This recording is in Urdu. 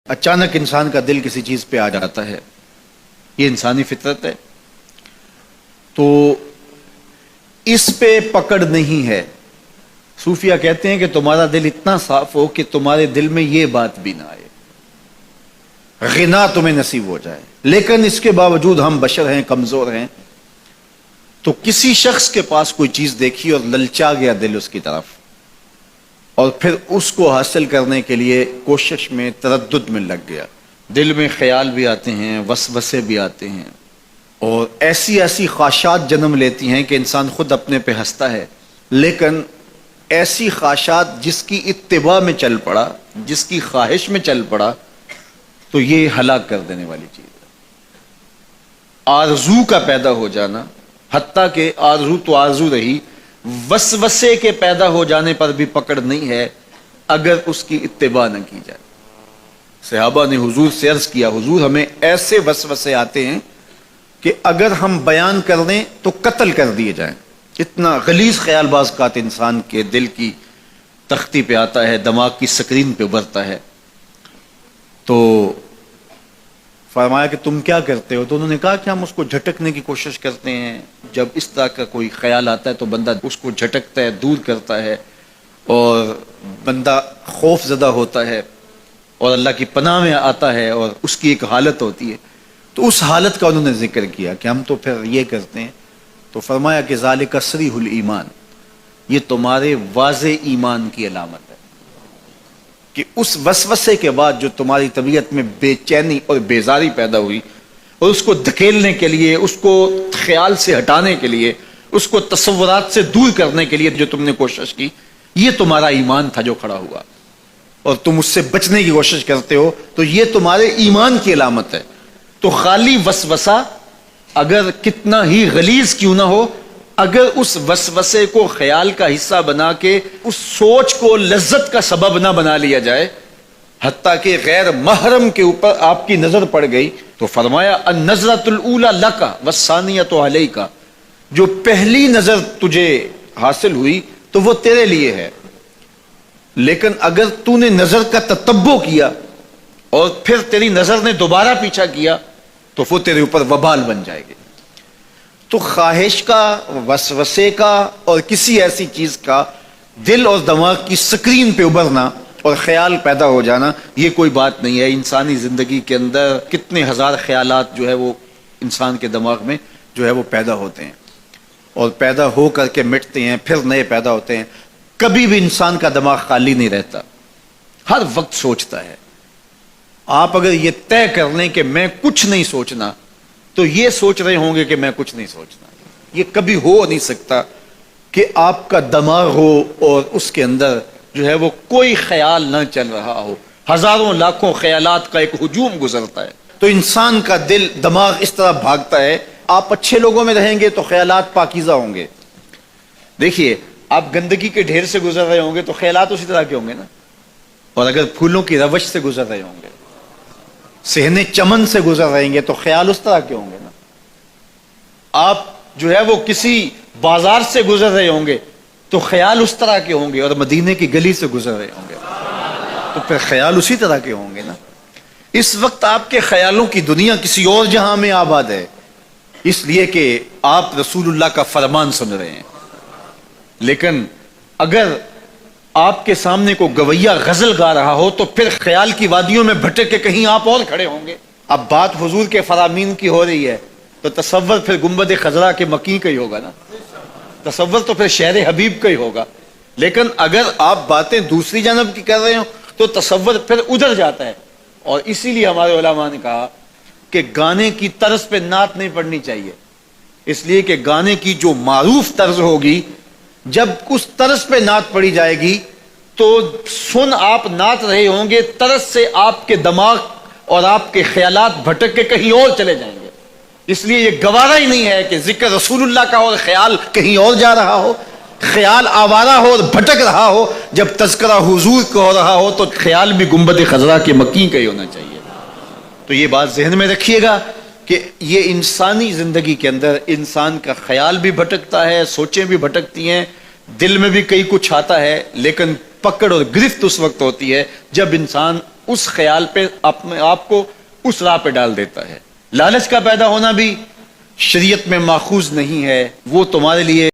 اچانک انسان کا دل کسی چیز پہ آ جاتا ہے، یہ انسانی فطرت ہے، تو اس پہ پکڑ نہیں ہے۔ صوفیہ کہتے ہیں کہ تمہارا دل اتنا صاف ہو کہ تمہارے دل میں یہ بات بھی نہ آئے، غنا تمہیں نصیب ہو جائے، لیکن اس کے باوجود ہم بشر ہیں، کمزور ہیں، تو کسی شخص کے پاس کوئی چیز دیکھی اور للچا گیا دل اس کی طرف، اور پھر اس کو حاصل کرنے کے لیے کوشش میں، تردد میں لگ گیا، دل میں خیال بھی آتے ہیں، وسوسے بھی آتے ہیں، اور ایسی ایسی خواہشات جنم لیتی ہیں کہ انسان خود اپنے پہ ہنستا ہے، لیکن ایسی خواہشات جس کی اتباع میں چل پڑا، جس کی خواہش میں چل پڑا، تو یہ ہلاک کر دینے والی چیز ہے۔ آرزو کا پیدا ہو جانا، حتیٰ کہ آرزو تو آرزو رہی، وسوسے کے پیدا ہو جانے پر بھی پکڑ نہیں ہے اگر اس کی اتباع نہ کی جائے۔ صحابہ نے حضور سے عرض کیا، حضور ہمیں ایسے وسوسے آتے ہیں کہ اگر ہم بیان کر دیں تو قتل کر دیے جائیں، اتنا غلیظ خیال باز کا انسان کے دل کی تختی پہ آتا ہے، دماغ کی سکرین پہ ابھرتا ہے۔ تو فرمایا کہ تم کیا کرتے ہو؟ تو انہوں نے کہا کہ ہم اس کو جھٹکنے کی کوشش کرتے ہیں، جب اس طرح کا کوئی خیال آتا ہے تو بندہ اس کو جھٹکتا ہے، دور کرتا ہے، اور بندہ خوف زدہ ہوتا ہے اور اللہ کی پناہ میں آتا ہے، اور اس کی ایک حالت ہوتی ہے۔ تو اس حالت کا انہوں نے ذکر کیا کہ ہم تو پھر یہ کرتے ہیں، تو فرمایا کہ ذالک صریح الایمان، یہ تمہارے واضح ایمان کی علامت ہے کہ اس وسوسے کے بعد جو تمہاری طبیعت میں بے چینی اور بیزاری پیدا ہوئی، اور اس کو دھکیلنے کے لیے، اس کو خیال سے ہٹانے کے لیے، اس کو تصورات سے دور کرنے کے لیے جو تم نے کوشش کی، یہ تمہارا ایمان تھا جو کھڑا ہوا، اور تم اس سے بچنے کی کوشش کرتے ہو، تو یہ تمہارے ایمان کی علامت ہے۔ تو خالی وسوسہ اگر کتنا ہی غلیظ کیوں نہ ہو، اگر اس وسوسے کو خیال کا حصہ بنا کے اس سوچ کو لذت کا سبب نہ بنا لیا جائے، حتیٰ کہ غیر محرم کے اوپر آپ کی نظر پڑ گئی، تو فرمایا النظرۃ الاولی لک والثانیۃ علیک، جو پہلی نظر تجھے حاصل ہوئی تو وہ تیرے لیے ہے، لیکن اگر تو نے نظر کا تتبع کیا اور پھر تیری نظر نے دوبارہ پیچھا کیا تو وہ تیرے اوپر وبال بن جائے گی۔ تو خواہش کا، وسوسے کا، اور کسی ایسی چیز کا دل اور دماغ کی سکرین پہ ابھرنا اور خیال پیدا ہو جانا، یہ کوئی بات نہیں ہے۔ انسانی زندگی کے اندر کتنے ہزار خیالات جو ہے وہ انسان کے دماغ میں جو ہے وہ پیدا ہوتے ہیں، اور پیدا ہو کر کے مٹتے ہیں، پھر نئے پیدا ہوتے ہیں۔ کبھی بھی انسان کا دماغ خالی نہیں رہتا، ہر وقت سوچتا ہے۔ آپ اگر یہ طے کر لیں کہ میں کچھ نہیں سوچنا، تو یہ سوچ رہے ہوں گے کہ میں کچھ نہیں سوچنا۔ یہ کبھی ہو نہیں سکتا کہ آپ کا دماغ ہو اور اس کے اندر جو ہے وہ کوئی خیال نہ چل رہا ہو، ہزاروں لاکھوں خیالات کا ایک ہجوم گزرتا ہے۔ تو انسان کا دل، دماغ اس طرح بھاگتا ہے۔ آپ اچھے لوگوں میں رہیں گے تو خیالات پاکیزہ ہوں گے۔ دیکھیے، آپ گندگی کے ڈھیر سے گزر رہے ہوں گے تو خیالات اسی طرح کے ہوں گے نا، اور اگر پھولوں کی روش سے گزر رہے ہوں گے، صحن چمن سے گزر رہیں گے تو خیال اس طرح کے ہوں گے نا۔ آپ جو ہے وہ کسی بازار سے گزر رہے ہوں گے تو خیال اس طرح کے ہوں گے، اور مدینے کی گلی سے گزر رہے ہوں گے تو پھر خیال اسی طرح کے ہوں گے نا۔ اس وقت آپ کے خیالوں کی دنیا کسی اور جہاں میں آباد ہے، اس لیے کہ آپ رسول اللہ کا فرمان سن رہے ہیں، لیکن اگر آپ کے سامنے کو گویا غزل گا رہا ہو تو پھر خیال کی وادیوں میں بھٹک کے کہیں آپ اور کھڑے ہوں گے۔ اب بات حضور کے فرامین کی ہو رہی ہے تو تصور پھر گنبد خضرا کے مکی کا ہی ہوگا نا، تصور تو پھر شہر حبیب کا ہی ہوگا۔ لیکن اگر آپ باتیں دوسری جانب کی کر رہے ہو تو تصور پھر ادھر جاتا ہے، اور اسی لیے ہمارے علماء نے کہا کہ گانے کی طرز پہ نعت نہیں پڑھنی چاہیے، اس لیے کہ گانے کی جو معروف طرز ہوگی، جب اس طرز پہ نعت پڑھی جائے گی تو سن آپ نعت رہے ہوں گے، طرز سے آپ کے دماغ اور آپ کے خیالات بھٹک کے کہیں اور چلے جائیں گے۔ اس لیے یہ گوارا ہی نہیں ہے کہ ذکر رسول اللہ کا اور خیال کہیں اور جا رہا ہو، خیال آوارہ ہو اور بھٹک رہا ہو، جب تذکرہ حضور کا ہو رہا ہو تو خیال بھی گنبد خضرا کے مکی کا ہی ہونا چاہیے۔ تو یہ بات ذہن میں رکھیے گا کہ یہ انسانی زندگی کے اندر انسان کا خیال بھی بھٹکتا ہے، سوچیں بھی بھٹکتی ہیں، دل میں بھی کئی کچھ آتا ہے، لیکن پکڑ اور گرفت اس وقت ہوتی ہے جب انسان اس خیال پہ اپنے آپ کو اس راہ پہ ڈال دیتا ہے. لالچ کا پیدا ہونا بھی شریعت میں ماخوذ نہیں ہے. وہ تمہارے لیے